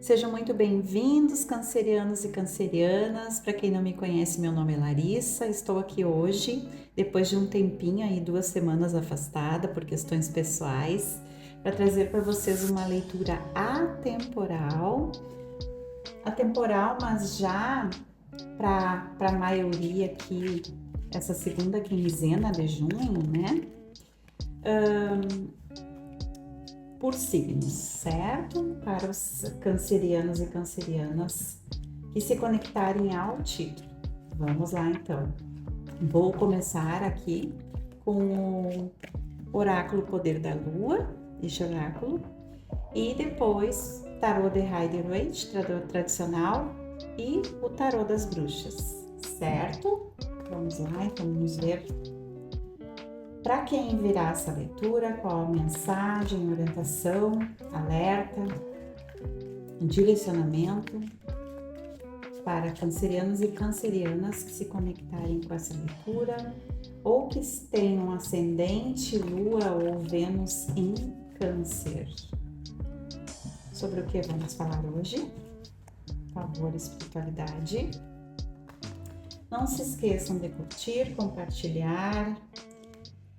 Sejam muito bem-vindos, cancerianos e cancerianas. Para quem não me conhece, meu nome é Larissa. Estou aqui hoje, depois de um tempinho aí, 2 semanas afastada por questões pessoais, para trazer para vocês uma leitura atemporal, mas já para a maioria aqui, essa segunda quinzena de junho, né? Por signos, certo? Para os cancerianos e cancerianas que se conectarem ao título. Vamos lá então. Vou começar aqui com o oráculo Poder da Lua, este oráculo, e depois tarô de Rider-Waite, tarô tradicional, e o tarô das bruxas, certo? Vamos lá, então vamos ver para quem virá essa leitura, qual a mensagem, orientação, alerta, direcionamento para cancerianos e cancerianas que se conectarem com essa leitura ou que tenham ascendente, lua ou Vênus em Câncer. Sobre o que vamos falar hoje? Por favor, espiritualidade. Não se esqueçam de curtir, compartilhar.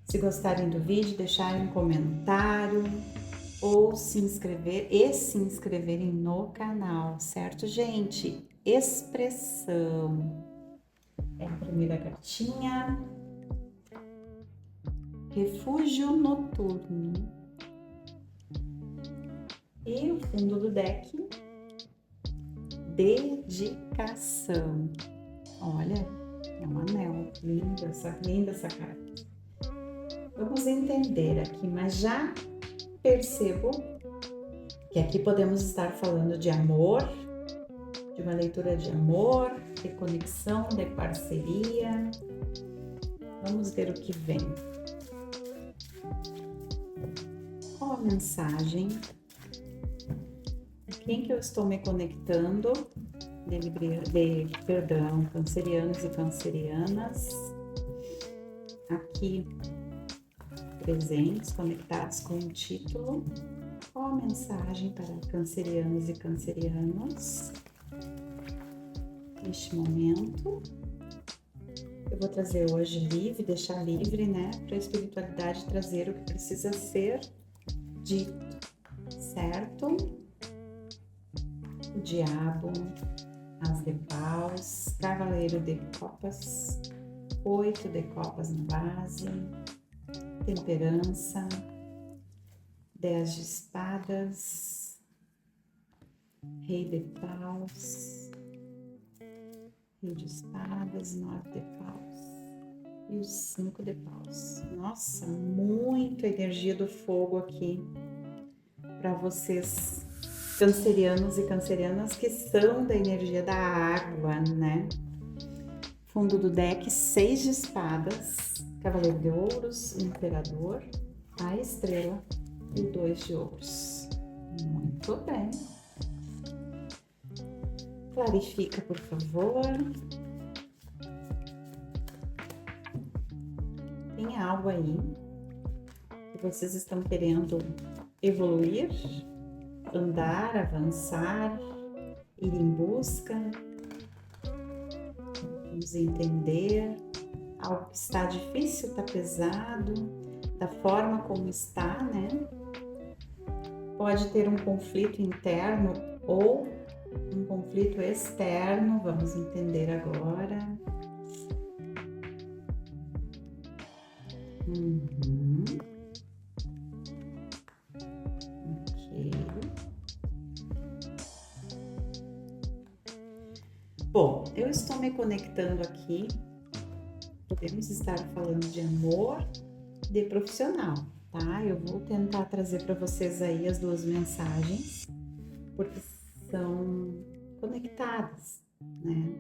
Se gostarem do vídeo, deixarem um comentário ou se inscreverem no canal, certo, gente? Expressão é a primeira cartinha. Refúgio noturno. E o fundo do deck, dedicação. Olha, é um anel, linda essa carta. Vamos entender aqui, mas já percebo que aqui podemos estar falando de amor, de uma leitura de amor, de conexão, de parceria. Vamos ver o que vem. Qual a mensagem? Quem que eu estou me conectando? Cancerianos e cancerianas. Aqui presentes, conectados com o título. Qual a mensagem para cancerianos e cancerianas neste momento? Eu vou trazer hoje deixar livre, né, para a espiritualidade trazer o que precisa ser dito, certo? O diabo, as de paus, cavaleiro de copas, 8 de copas na base, temperança, 10 de espadas, rei de paus, rei de espadas, 9 de paus e os 5 de paus. Nossa, muita energia do fogo aqui para vocês, cancerianos e cancerianas que são da energia da água, né? Fundo do deck, 6 de espadas, cavaleiro de ouros, imperador, a estrela e o 2 de ouros. Muito bem. Clarifica, por favor. Tem algo aí que vocês estão querendo evoluir, andar, avançar, ir em busca. Vamos entender. Algo que está difícil, está pesado, da forma como está, né? Pode ter um conflito interno ou um conflito externo, vamos entender agora. Ok. Bom, eu estou me conectando aqui. Podemos estar falando de amor, de profissional, tá? Eu vou tentar trazer para vocês aí as duas mensagens, porque são conectadas, né?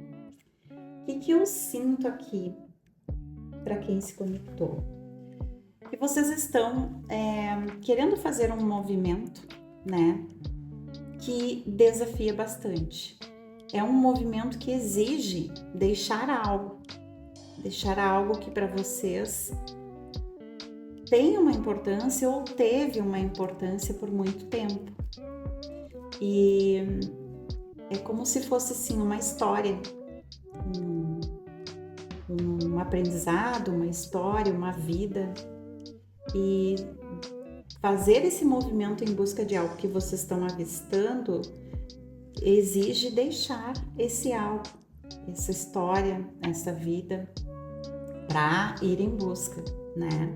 O que eu sinto aqui para quem se conectou? Que vocês estão querendo fazer um movimento, né? Que desafia bastante. É um movimento que exige deixar algo que para vocês tem uma importância ou teve uma importância por muito tempo. E é como se fosse assim uma história, um aprendizado, uma história, uma vida. E fazer esse movimento em busca de algo que vocês estão avistando exige deixar esse algo, essa história, essa vida, para ir em busca, né?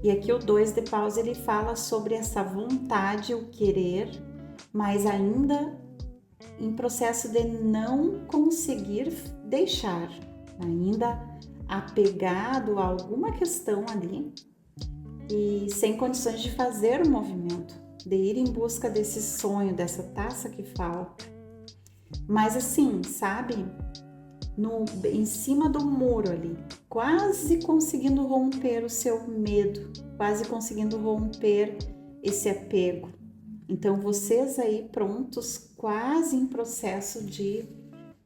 E aqui o 2 de paus, ele fala sobre essa vontade, o querer, mas ainda em processo de não conseguir deixar, ainda apegado a alguma questão ali e sem condições de fazer o movimento, de ir em busca desse sonho, dessa taça que falta. Mas assim, sabe, em cima do muro ali, quase conseguindo romper o seu medo, quase conseguindo romper esse apego. Então vocês aí prontos, quase em processo de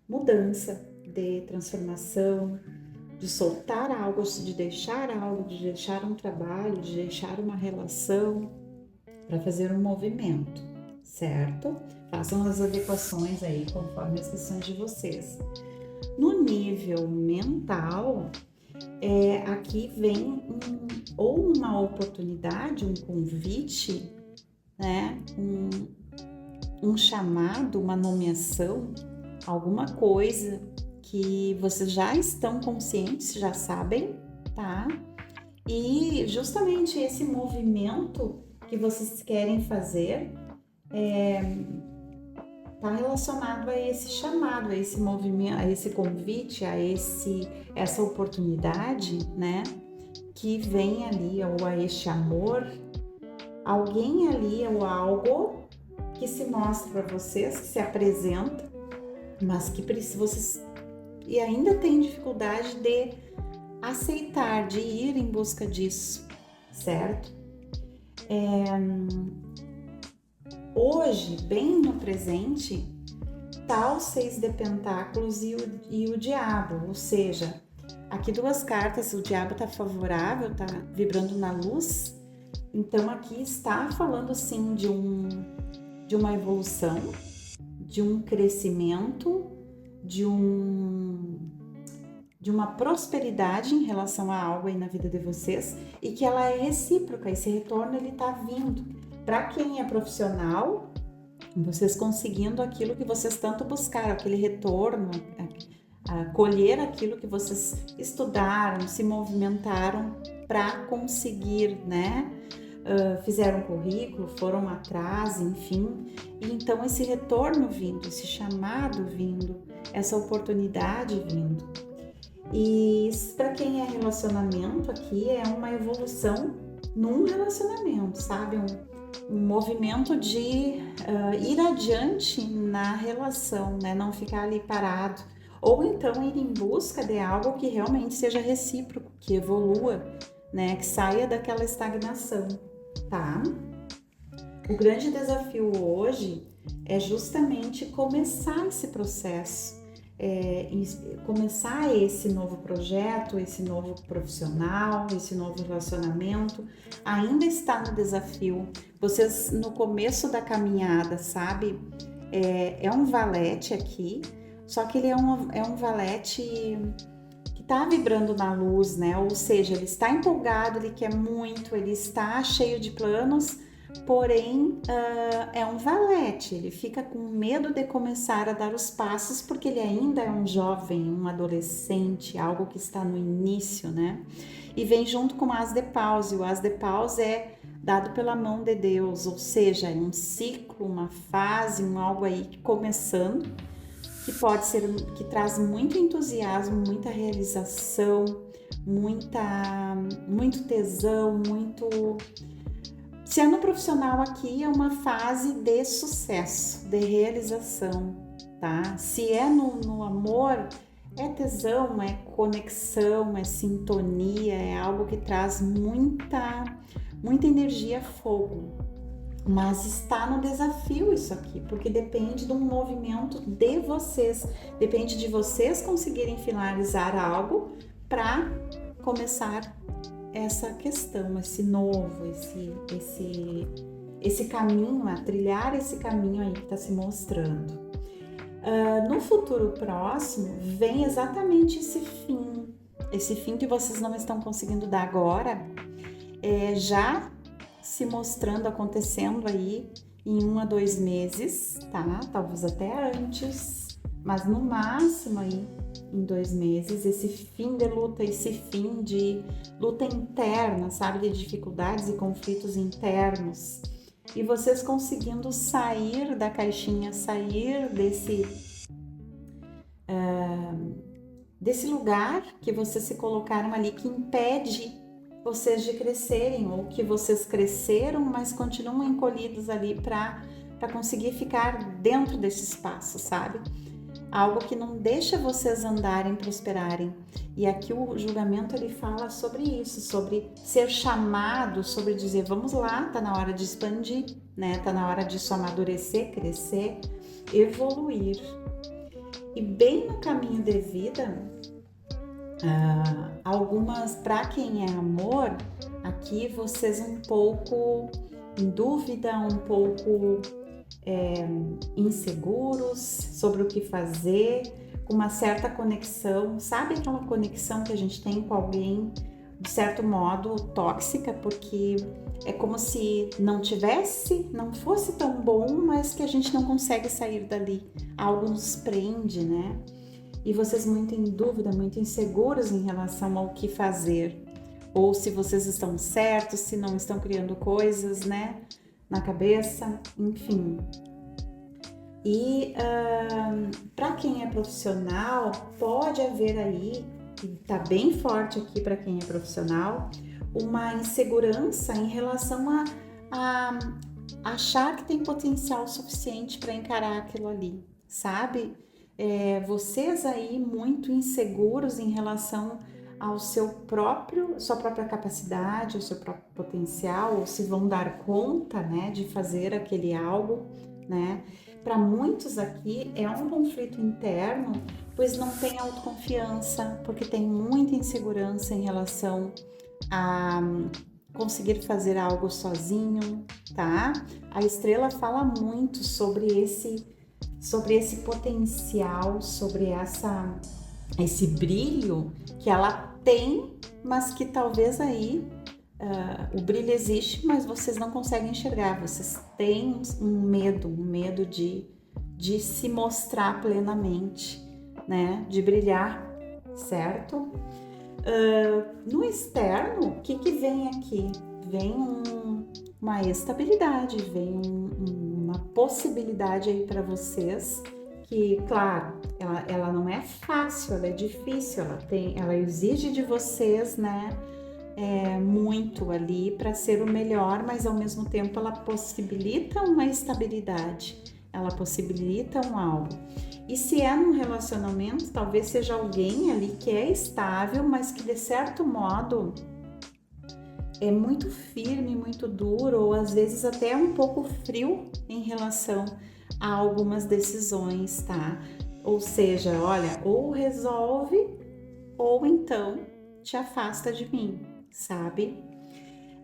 mudança, de transformação, de soltar algo, de deixar um trabalho, de deixar uma relação para fazer um movimento, certo? Façam as adequações aí conforme as questões de vocês. No nível mental, aqui vem ou uma oportunidade, um convite, né? Um chamado, uma nomeação, alguma coisa que vocês já estão conscientes, já sabem, tá? E justamente esse movimento que vocês querem fazer está relacionado a esse chamado, a esse movimento, a esse convite, essa oportunidade, né? Que vem ali, ou a este amor, alguém ali ou algo que se mostra para vocês, que se apresenta, mas que vocês e ainda tem dificuldade de aceitar, de ir em busca disso, certo? Hoje, bem no presente, tá o 6 de pentáculos e o diabo, ou seja, aqui 2 cartas, o diabo tá favorável, tá vibrando na luz, então aqui está falando sim de uma evolução, de um crescimento, de uma prosperidade em relação a algo aí na vida de vocês e que ela é recíproca, esse retorno ele tá vindo. Para quem é profissional, vocês conseguindo aquilo que vocês tanto buscaram, aquele retorno, colher aquilo que vocês estudaram, se movimentaram para conseguir, né? Fizeram currículo, foram atrás, enfim. E então esse retorno vindo, esse chamado vindo, essa oportunidade vindo. E para quem é relacionamento aqui, é uma evolução num relacionamento, sabe? Um movimento de ir adiante na relação, né? Não ficar ali parado. Ou então ir em busca de algo que realmente seja recíproco, que evolua, né? Que saia daquela estagnação, tá? O grande desafio hoje é justamente começar esse processo, começar esse novo projeto, esse novo profissional, esse novo relacionamento. Ainda está no desafio. Vocês no começo da caminhada, sabe? É um valete aqui, só que ele é um valete que está vibrando na luz, né? Ou seja, ele está empolgado, ele quer muito, ele está cheio de planos, porém é um valete, ele fica com medo de começar a dar os passos porque ele ainda é um jovem, um adolescente, algo que está no início, né? E vem junto com o As de Paus, e o As de Paus é dado pela mão de Deus, ou seja, é um ciclo, uma fase, algo aí começando, que pode ser, que traz muito entusiasmo, muita realização, muito tesão, muito... Se é no profissional aqui, é uma fase de sucesso, de realização, tá? Se é no amor, é tesão, é conexão, é sintonia, é algo que traz muita energia, fogo. Mas está no desafio isso aqui, porque depende de um movimento de vocês, depende de vocês conseguirem finalizar algo para começar essa questão, esse novo, esse caminho, a trilhar esse caminho aí que está se mostrando. No futuro próximo, vem exatamente esse fim que vocês não estão conseguindo dar agora, já se mostrando, acontecendo aí em 1 a 2 meses, tá? Talvez até antes, mas no máximo aí em 2 meses, esse fim de luta, esse fim de luta interna, sabe? De dificuldades e conflitos internos. E vocês conseguindo sair da caixinha, sair desse lugar que vocês se colocaram ali, que impede vocês de crescerem, ou que vocês cresceram, mas continuam encolhidos ali para conseguir ficar dentro desse espaço, sabe? Algo que não deixa vocês andarem, prosperarem. E aqui o julgamento ele fala sobre isso, sobre ser chamado, sobre dizer, vamos lá, tá na hora de expandir, né? Tá na hora disso amadurecer, crescer, evoluir. E bem no caminho de vida, algumas, para quem é amor, aqui vocês um pouco em dúvida, um pouco inseguros sobre o que fazer, com uma certa conexão, sabe aquela conexão que a gente tem com alguém, de certo modo, tóxica, porque é como se não fosse tão bom, mas que a gente não consegue sair dali, algo nos prende, né? E vocês muito em dúvida, muito inseguros em relação ao que fazer, ou se vocês estão certos, se não estão criando coisas, né, na cabeça, enfim. E para quem é profissional, pode haver aí, e tá bem forte aqui para quem é profissional, uma insegurança em relação a achar que tem potencial suficiente para encarar aquilo ali, sabe? Vocês aí muito inseguros em relação ao sua própria capacidade, ao seu próprio potencial, ou se vão dar conta, né, de fazer aquele algo, né? Para muitos aqui é um conflito interno, pois não tem autoconfiança, porque tem muita insegurança em relação a conseguir fazer algo sozinho, tá? A estrela fala muito sobre esse potencial, sobre esse brilho que ela tem, mas que talvez aí o brilho existe, mas vocês não conseguem enxergar, vocês têm um medo de se mostrar plenamente, né? De brilhar, certo? No externo, o que vem aqui? Vem uma estabilidade, vem uma possibilidade aí para vocês que, claro, ela não é fácil, ela é difícil, ela exige de vocês, né, muito ali para ser o melhor, mas ao mesmo tempo ela possibilita uma estabilidade, ela possibilita um algo. E se é num relacionamento, talvez seja alguém ali que é estável, mas que de certo modo é muito firme, muito duro, ou às vezes até um pouco frio em relação a algumas decisões, tá? Ou seja, olha, ou resolve, ou então te afasta de mim, sabe?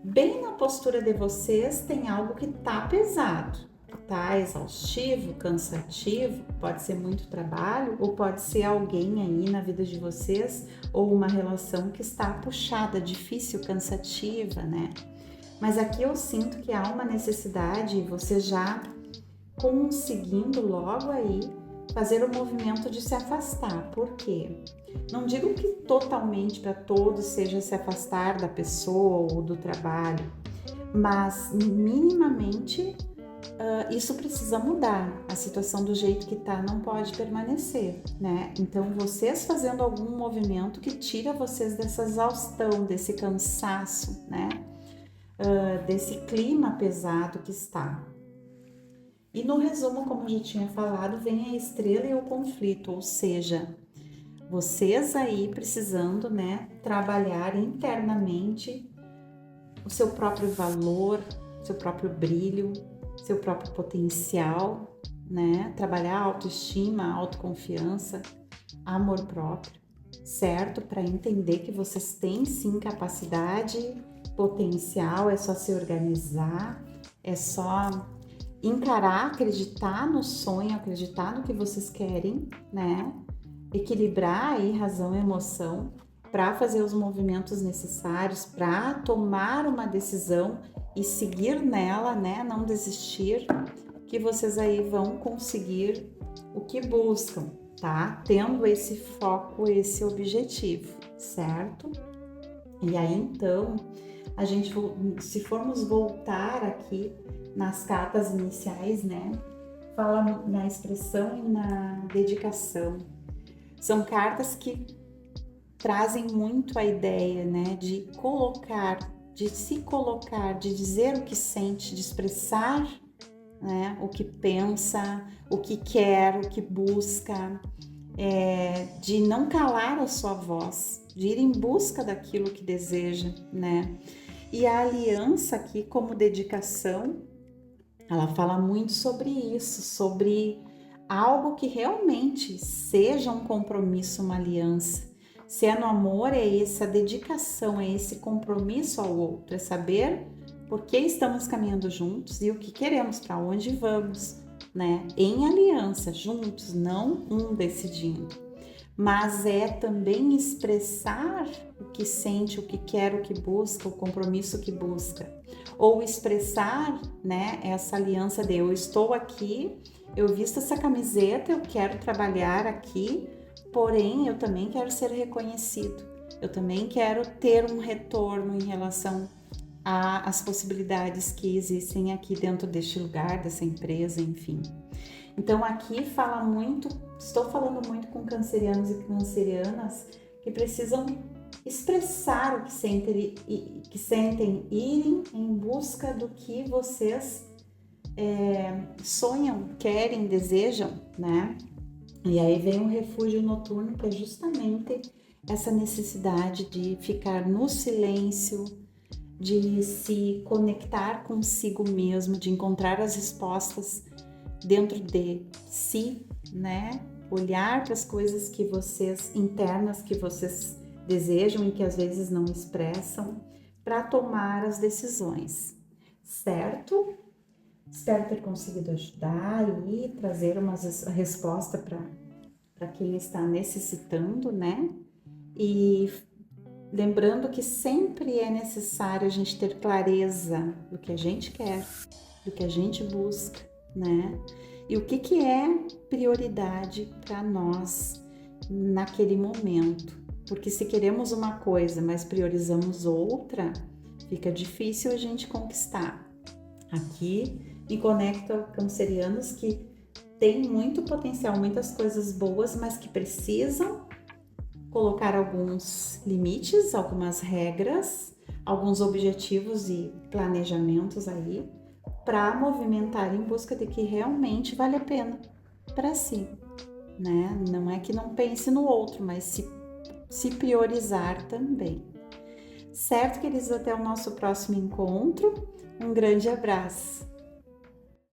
Bem na postura de vocês tem algo que tá pesado, tá exaustivo, cansativo, pode ser muito trabalho, ou pode ser alguém aí na vida de vocês, ou uma relação que está puxada, difícil, cansativa, né? Mas aqui eu sinto que há uma necessidade, você já conseguindo logo aí fazer o movimento de se afastar. Por quê? Não digo que totalmente para todos seja se afastar da pessoa ou do trabalho, mas minimamente isso precisa mudar. A situação do jeito que tá não pode permanecer, né? Então vocês fazendo algum movimento que tira vocês dessa exaustão, desse cansaço, né? Desse clima pesado que está. E no resumo, como eu já tinha falado, vem a estrela e o conflito, ou seja, vocês aí precisando, né, trabalhar internamente o seu próprio valor, seu próprio brilho, seu próprio potencial, né, trabalhar a autoestima, a autoconfiança, amor próprio, certo? Para entender que vocês têm sim capacidade, potencial, é só se organizar, É só encarar, acreditar no sonho, acreditar no que vocês querem, né? Equilibrar aí razão e emoção para fazer os movimentos necessários, para tomar uma decisão e seguir nela, né? Não desistir, que vocês aí vão conseguir o que buscam, tá? Tendo esse foco, esse objetivo, certo? E aí então, a gente, se formos voltar aqui nas cartas iniciais, né? Fala na expressão e na dedicação. São cartas que trazem muito a ideia, né, de colocar, de se colocar, de dizer o que sente, de expressar, né, o que pensa, o que quer, o que busca, de não calar a sua voz, de ir em busca daquilo que deseja, né? E a aliança aqui como dedicação, ela fala muito sobre isso, sobre algo que realmente seja um compromisso, uma aliança. Se é no amor, é essa dedicação, é esse compromisso ao outro, é saber por que estamos caminhando juntos e o que queremos, para onde vamos, né? Em aliança, juntos, não um decidindo. Mas é também expressar o que sente, o que quer, o que busca, o compromisso que busca. Ou expressar, né, essa aliança de eu estou aqui, eu visto essa camiseta, eu quero trabalhar aqui, porém eu também quero ser reconhecido. Eu também quero ter um retorno em relação às possibilidades que existem aqui dentro deste lugar, dessa empresa, enfim. Então aqui fala muito, estou falando muito com cancerianos e cancerianas que precisam expressar o que sentem, irem em busca do que vocês sonham, querem, desejam, né? E aí vem o refúgio noturno, que é justamente essa necessidade de ficar no silêncio, de se conectar consigo mesmo, de encontrar as respostas dentro de si, né? Olhar para as coisas que vocês internas que vocês desejam e que às vezes não expressam para tomar as decisões, certo? Espero ter conseguido ajudar e trazer uma resposta para quem está necessitando, né? E lembrando que sempre é necessário a gente ter clareza do que a gente quer, do que a gente busca, né? E o que é prioridade para nós naquele momento. Porque se queremos uma coisa, mas priorizamos outra, fica difícil a gente conquistar. Aqui me conecto a cancerianos que têm muito potencial, muitas coisas boas, mas que precisam colocar alguns limites, algumas regras, alguns objetivos e planejamentos aí para movimentar em busca de que realmente vale a pena para si, né? Não é que não pense no outro, mas se priorizar também. Certo, queridos? Até o nosso próximo encontro. Um grande abraço.